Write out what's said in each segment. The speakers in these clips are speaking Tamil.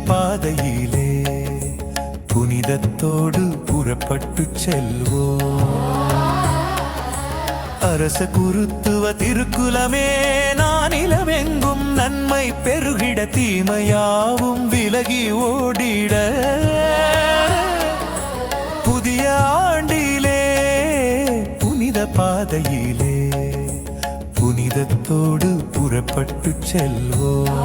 பாதையிலே புனிதத்தோடு புறப்பட்டு செல்வோம். அரச குருத்துவ திருக்குலமே நானிலமெங்கும் நன்மை பெருகிட தீமையாவும் விலகி ஓடிட புதிய ஆண்டிலே புனித பாதையிலே புனிதத்தோடு புறப்பட்டு செல்வோம்.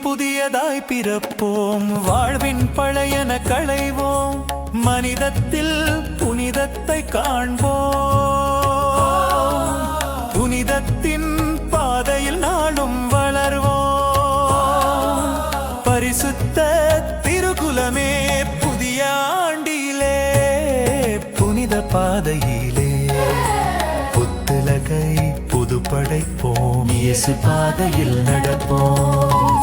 புதியதாய் பிறப்போம், வாழ்வின் பழையன களைவோம், மனிதத்தில் புனிதத்தை காண்போம். புனிதத்தின் பாதையில் நாளும் வளர்வோம். பரிசுத்த திருக்குலமே புதிய ஆண்டிலே புனித பாதையிலே புத்துலகை புது படைப்போம். இயேசு பாதையில் நடப்போம்.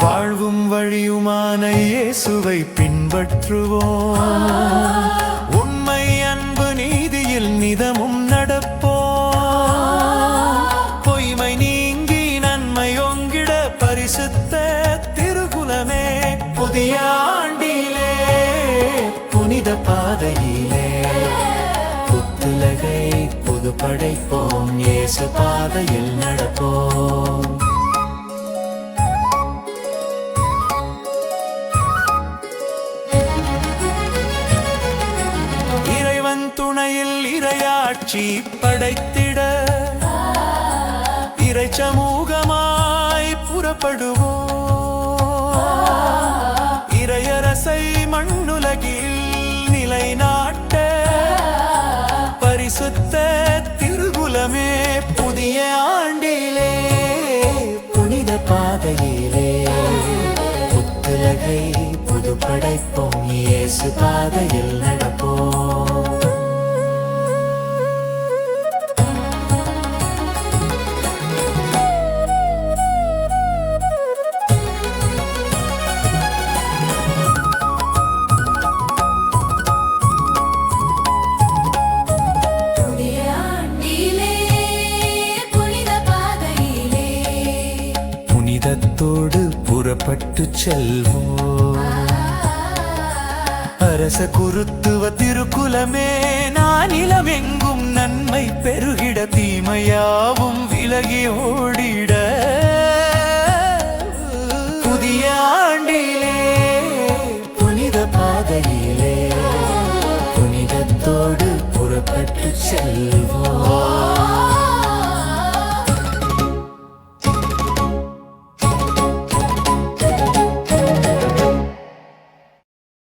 வாழ்வும் வழியுமான இயேசுவை பின்பற்றுவோம். உண்மை அன்பு நீதியில் நிதமும் நடப்போம். பொய்மை நீங்கி நன்மை ஒங்கிட பரிசுத்த திருக்குலமே புதிய ஆண்டிலே புனித பாதையிலே புத்துலகை புது படைப்போம். இயேசு பாதையில் நடப்போம். துணையில் இறையாட்சி படைத்திட இறை சமூகமாய் புறப்படுவோம். இறையரசை மண்ணுலகில் நிலைநாட்ட பரிசுத்த திருக்குலமே புதிய ஆண்டிலே புனித பாதையிலே புத்துலகை புது படைப்போம். இயேசு பாதையில் நடப்போம். புனிதத்தோடு புறப்பட்டு செல்வோம். அரச குருத்துவ திருக்குலமே நானிலமெங்கும் நன்மை பெருகிட தீமையாவும் விலகி ஓடி